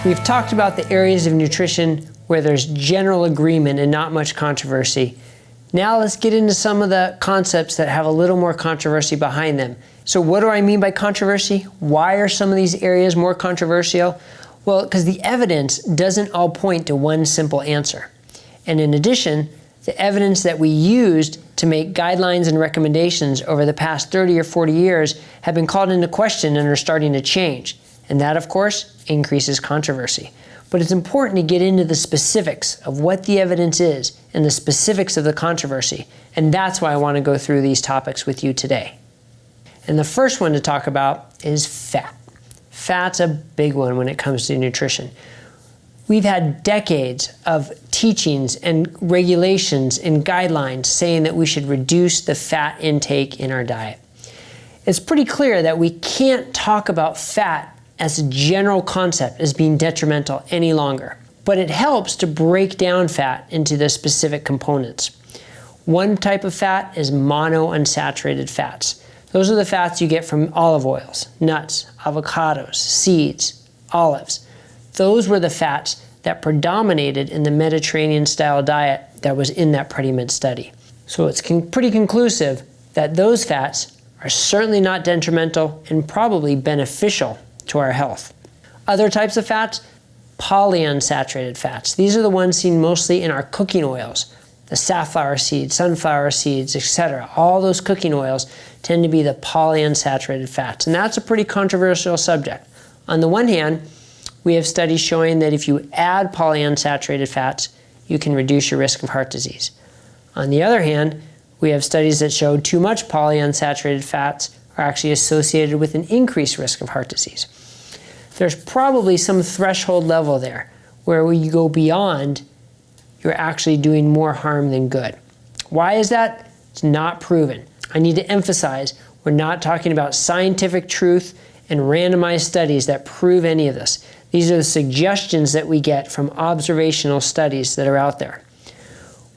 We've talked about the areas of nutrition where there's general agreement and not much controversy. Now let's get into some of the concepts that have a little more controversy behind them. So what do I mean by controversy? Why are some of these areas more controversial? Well, because the evidence doesn't all point to one simple answer. And in addition, the evidence that we used to make guidelines and recommendations over the past 30 or 40 years have been called into question and are starting to change. And that, of course, increases controversy. But it's important to get into the specifics of what the evidence is and the specifics of the controversy. And that's why I want to go through these topics with you today. And the first one to talk about is fat. Fat's a big one when it comes to nutrition. We've had decades of teachings and regulations and guidelines saying that we should reduce the fat intake in our diet. It's pretty clear that we can't talk about fat as a general concept as being detrimental any longer, but it helps to break down fat into the specific components. One type of fat is monounsaturated fats. Those are the fats you get from olive oils, nuts, avocados, seeds, olives. Those were the fats that predominated in the Mediterranean-style diet that was in that PrettyMed study. So it's pretty conclusive that those fats are certainly not detrimental and probably beneficial to our health. Other types of fats, polyunsaturated fats. These are the ones seen mostly in our cooking oils. The safflower seeds, sunflower seeds, etc. All those cooking oils tend to be the polyunsaturated fats. And that's a pretty controversial subject. On the one hand, we have studies showing that if you add polyunsaturated fats, you can reduce your risk of heart disease. On the other hand, we have studies that show too much polyunsaturated fats are actually associated with an increased risk of heart disease. There's probably some threshold level there where when you go beyond, you're actually doing more harm than good. Why is that? It's not proven. I need to emphasize, we're not talking about scientific truth and randomized studies that prove any of this. These are the suggestions that we get from observational studies that are out there.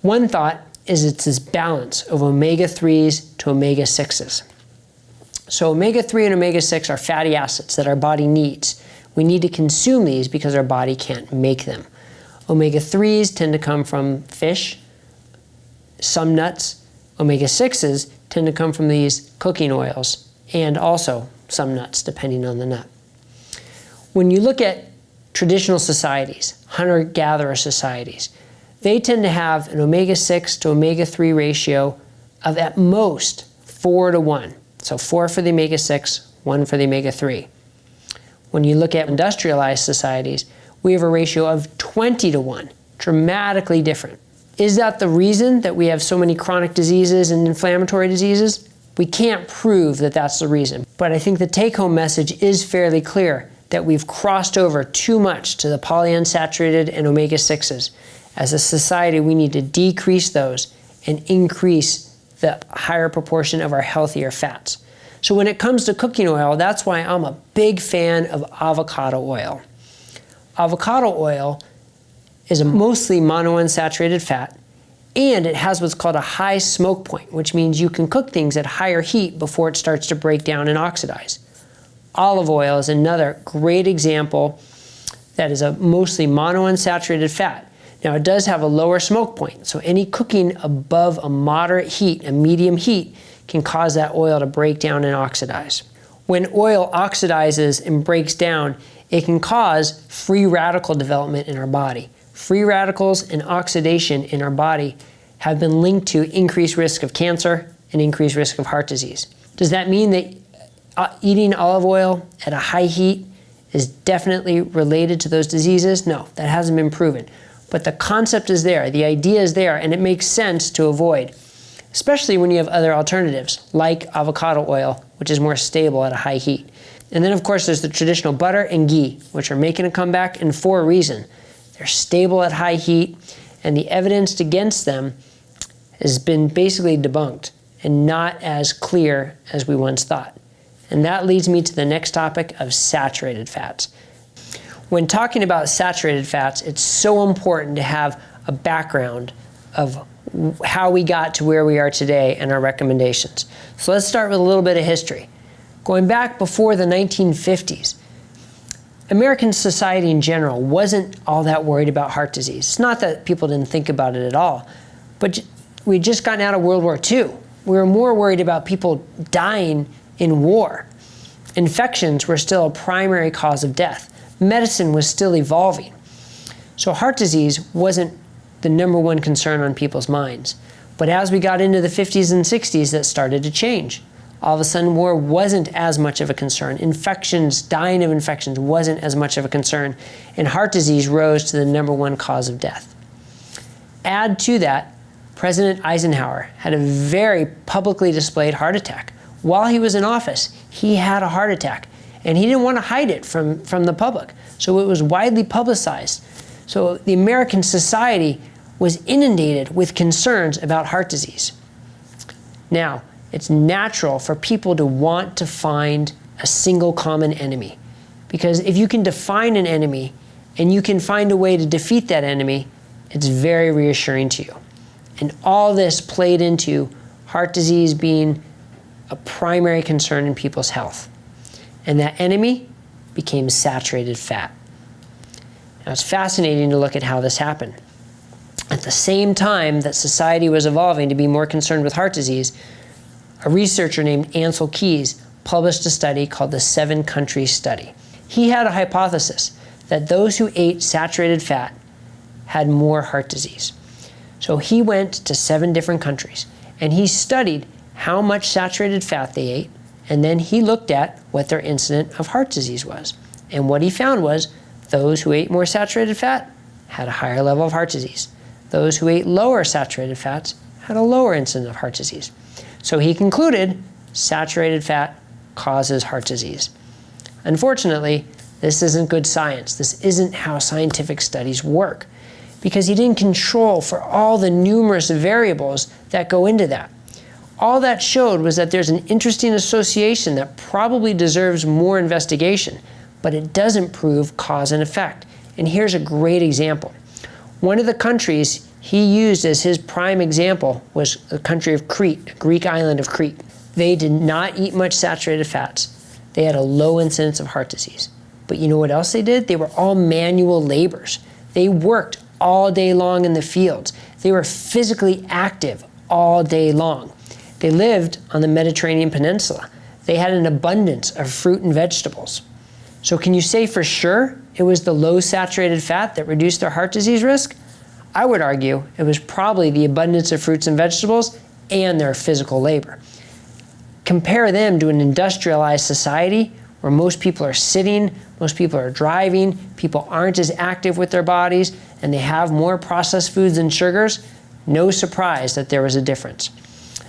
One thought is it's this balance of omega-3s to omega-6s. So omega-3 and omega-6 are fatty acids that our body needs. We need to consume these because our body can't make them. Omega-3s tend to come from fish, some nuts. Omega-6s tend to come from these cooking oils and also some nuts, depending on the nut. When you look at traditional societies, hunter-gatherer societies, they tend to have an omega-6 to omega-3 ratio of at most 4 to 1. So 4 for the omega-6, 1 for the omega-3. When you look at industrialized societies, we have a ratio of 20 to 1, dramatically different. Is that the reason that we have so many chronic diseases and inflammatory diseases? We can't prove that that's the reason, but I think the take-home message is fairly clear that we've crossed over too much to the polyunsaturated and omega-6s. As a society, we need to decrease those and increase the higher proportion of our healthier fats. So when it comes to cooking oil, that's why I'm a big fan of avocado oil. Avocado oil is a mostly monounsaturated fat, and it has what's called a high smoke point, which means you can cook things at higher heat before it starts to break down and oxidize. Olive oil is another great example that is a mostly monounsaturated fat. Now it does have a lower smoke point, so any cooking above a moderate heat, a medium heat, can cause that oil to break down and oxidize. When oil oxidizes and breaks down, it can cause free radical development in our body. Free radicals and oxidation in our body have been linked to increased risk of cancer and increased risk of heart disease. Does that mean that eating olive oil at a high heat is definitely related to those diseases? No, that hasn't been proven. But the concept is there, the idea is there, and it makes sense to avoid, especially when you have other alternatives like avocado oil, which is more stable at a high heat. And then of course there's the traditional butter and ghee, which are making a comeback, and for a reason. They're stable at high heat, and the evidence against them has been basically debunked and not as clear as we once thought. And that leads me to the next topic of saturated fats. When talking about saturated fats, it's so important to have a background of how we got to where we are today and our recommendations. So let's start with a little bit of history. Going back before the 1950s, American society in general wasn't all that worried about heart disease. It's not that people didn't think about it at all, but we'd just gotten out of World War II. We were more worried about people dying in war. Infections were still a primary cause of death. Medicine was still evolving. So heart disease wasn't the number one concern on people's minds. But as we got into the 50s and 60s, that started to change. All of a sudden, war wasn't as much of a concern. Infections, dying of infections wasn't as much of a concern. And heart disease rose to the number one cause of death. Add to that, President Eisenhower had a very publicly displayed heart attack. While he was in office, he had a heart attack. And he didn't want to hide it from the public. So it was widely publicized. So the American society was inundated with concerns about heart disease. Now, it's natural for people to want to find a single common enemy. Because if you can define an enemy and you can find a way to defeat that enemy, it's very reassuring to you. And all this played into heart disease being a primary concern in people's health. And that enemy became saturated fat. Now, it's fascinating to look at how this happened. At the same time that society was evolving to be more concerned with heart disease, a researcher named Ansel Keys published a study called the 7-Country Study. He had a hypothesis that those who ate saturated fat had more heart disease. So he went to 7 different countries and he studied how much saturated fat they ate, and then he looked at what their incidence of heart disease was. And what he found was those who ate more saturated fat had a higher level of heart disease. Those who ate lower saturated fats had a lower incidence of heart disease. So he concluded saturated fat causes heart disease. Unfortunately, this isn't good science. This isn't how scientific studies work, because he didn't control for all the numerous variables that go into that. All that showed was that there's an interesting association that probably deserves more investigation, but it doesn't prove cause and effect. And here's a great example. One of the countries he used as his prime example was the country of Crete, the Greek island of Crete. They did not eat much saturated fats. They had a low incidence of heart disease. But you know what else they did? They were all manual laborers. They worked all day long in the fields. They were physically active all day long. They lived on the Mediterranean Peninsula. They had an abundance of fruit and vegetables. So can you say for sure it was the low saturated fat that reduced their heart disease risk? I would argue it was probably the abundance of fruits and vegetables and their physical labor. Compare them to an industrialized society where most people are sitting, most people are driving, people aren't as active with their bodies, and they have more processed foods and sugars. No surprise that there was a difference.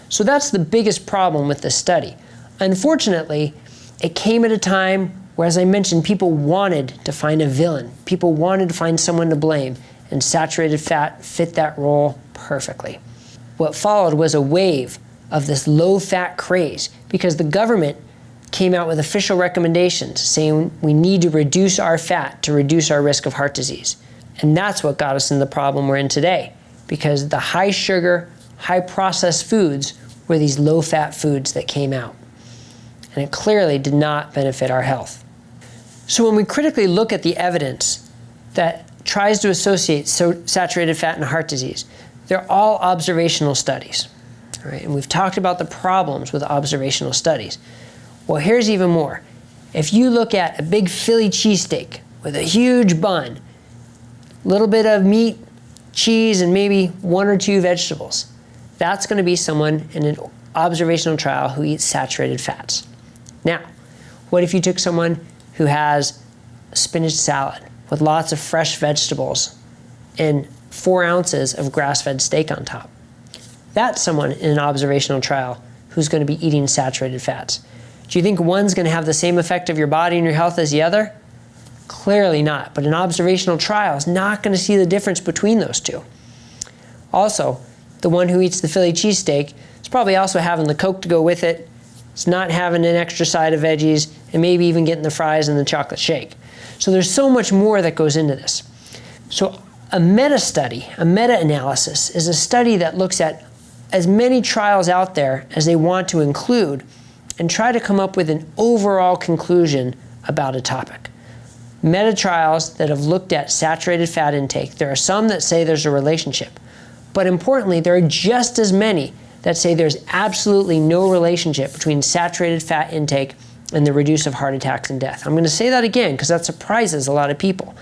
So that's the biggest problem with this study. Unfortunately, it came at a time where, as I mentioned, people wanted to find a villain. People wanted to find someone to blame, and saturated fat fit that role perfectly. What followed was a wave of this low-fat craze because the government came out with official recommendations saying we need to reduce our fat to reduce our risk of heart disease. And that's what got us in the problem we're in today, because the high sugar, high processed foods were these low-fat foods that came out. And it clearly did not benefit our health. So when we critically look at the evidence that tries to associate saturated fat and heart disease, they're all observational studies. Right? And we've talked about the problems with observational studies. Well, here's even more. If you look at a big Philly cheesesteak with a huge bun, a little bit of meat, cheese, and maybe 1 or 2 vegetables, that's going to be someone in an observational trial who eats saturated fats. Now, what if you took someone who has a spinach salad with lots of fresh vegetables and 4 ounces of grass-fed steak on top? That's someone in an observational trial who's going to be eating saturated fats. Do you think one's going to have the same effect of your body and your health as the other? Clearly not, but an observational trial is not going to see the difference between those two. Also, the one who eats the Philly cheesesteak is probably also having the Coke to go with it. It's not having an extra side of veggies, and maybe even getting the fries and the chocolate shake. So there's so much more that goes into this. So a meta-study, a meta-analysis, is a study that looks at as many trials out there as they want to include and try to come up with an overall conclusion about a topic. meta-trials that have looked at saturated fat intake. There are some that say there's a relationship, but importantly, there are just as many that say there's absolutely no relationship between saturated fat intake and the reduction of heart attacks and death. I'm going to say that again because that surprises a lot of people.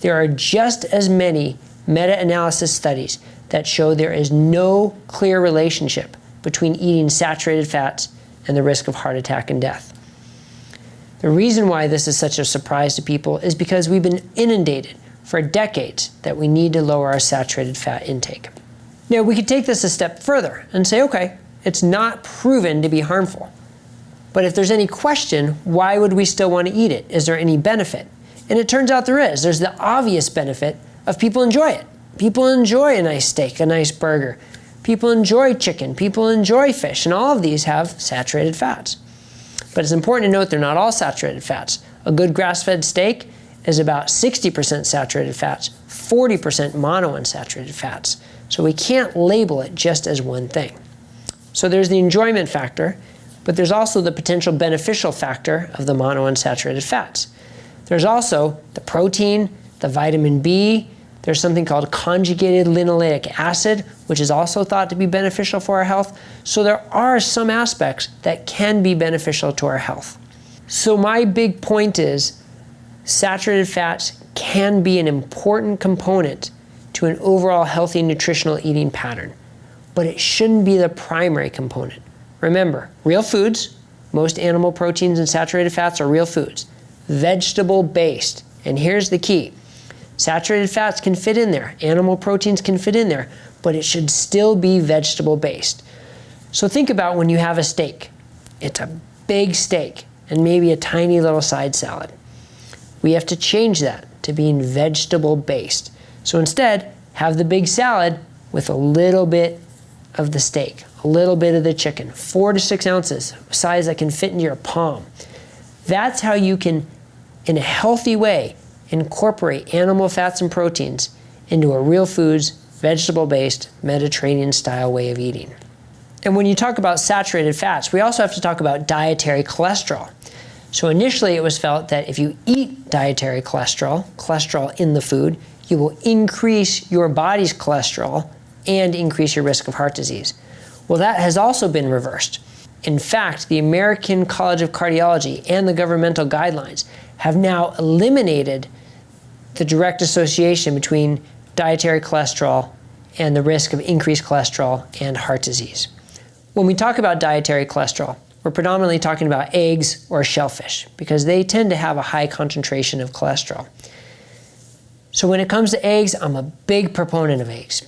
There are just as many meta-analysis studies that show there is no clear relationship between eating saturated fats and the risk of heart attack and death. The reason why this is such a surprise to people is because we've been inundated for decades that we need to lower our saturated fat intake. Now, we could take this a step further and say, okay, it's not proven to be harmful. But if there's any question, why would we still want to eat it? Is there any benefit? And it turns out there is. There's the obvious benefit of people enjoy it. People enjoy a nice steak, a nice burger. People enjoy chicken. People enjoy fish. And all of these have saturated fats. But it's important to note they're not all saturated fats. A good grass-fed steak is about 60% saturated fats, 40% monounsaturated fats. So we can't label it just as one thing. So there's the enjoyment factor, but there's also the potential beneficial factor of the monounsaturated fats. There's also the protein, the vitamin B. There's something called conjugated linoleic acid, which is also thought to be beneficial for our health. So there are some aspects that can be beneficial to our health. So my big point is saturated fats can be an important component to an overall healthy nutritional eating pattern, but it shouldn't be the primary component. Remember, real foods, most animal proteins and saturated fats are real foods, vegetable-based. And here's the key. Saturated fats can fit in there, animal proteins can fit in there, but it should still be vegetable-based. So think about when you have a steak. It's a big steak and maybe a tiny little side salad. We have to change that to being vegetable-based. So instead, have the big salad with a little bit of the steak, a little bit of the chicken, 4 to 6 ounces, size that can fit into your palm. That's how you can, in a healthy way, incorporate animal fats and proteins into a real foods, vegetable-based, Mediterranean-style way of eating. And when you talk about saturated fats, we also have to talk about dietary cholesterol. So initially it was felt that if you eat dietary cholesterol, cholesterol in the food, you will increase your body's cholesterol and increase your risk of heart disease. Well, that has also been reversed. In fact, the American College of Cardiology and the governmental guidelines have now eliminated the direct association between dietary cholesterol and the risk of increased cholesterol and heart disease. When we talk about dietary cholesterol, we're predominantly talking about eggs or shellfish because they tend to have a high concentration of cholesterol. So when it comes to eggs, I'm a big proponent of eggs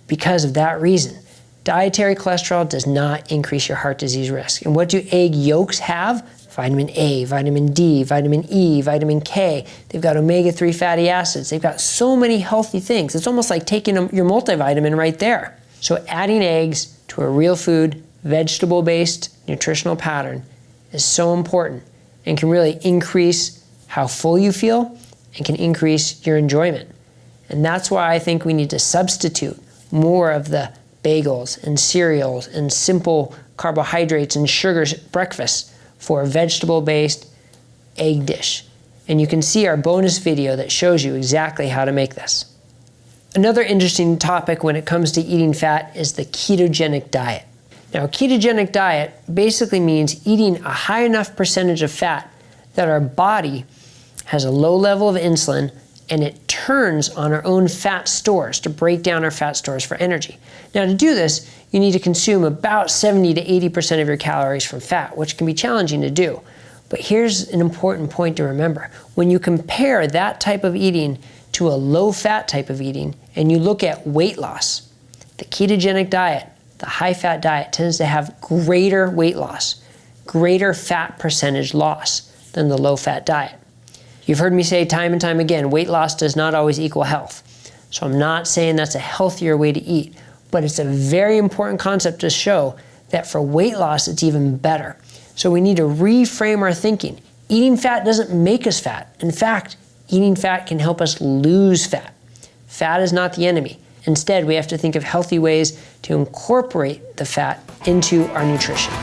because of that reason. Dietary cholesterol does not increase your heart disease risk. And what do egg yolks have? Vitamin A, vitamin D, vitamin E, vitamin K. They've got omega-3 fatty acids. They've got so many healthy things. It's almost like taking your multivitamin right there. So adding eggs to a real food, vegetable-based nutritional pattern is so important and can really increase how full you feel and can increase your enjoyment. And that's why I think we need to substitute more of the bagels and cereals and simple carbohydrates and sugars breakfast for a vegetable-based egg dish. And you can see our bonus video that shows you exactly how to make this. Another interesting topic when it comes to eating fat is the ketogenic diet. Now, a ketogenic diet basically means eating a high enough percentage of fat that our body has a low level of insulin and it turns on our own fat stores to break down our fat stores for energy. Now, to do this, you need to consume about 70 to 80% of your calories from fat, which can be challenging to do. But here's an important point to remember. When you compare that type of eating to a low-fat type of eating, and you look at weight loss, the ketogenic diet, the high-fat diet, tends to have greater weight loss, greater fat percentage loss than the low-fat diet. You've heard me say time and time again, weight loss does not always equal health. So I'm not saying that's a healthier way to eat, but it's a very important concept to show that for weight loss, it's even better. So we need to reframe our thinking. Eating fat doesn't make us fat. In fact, eating fat can help us lose fat. Fat is not the enemy. Instead, we have to think of healthy ways to incorporate the fat into our nutrition.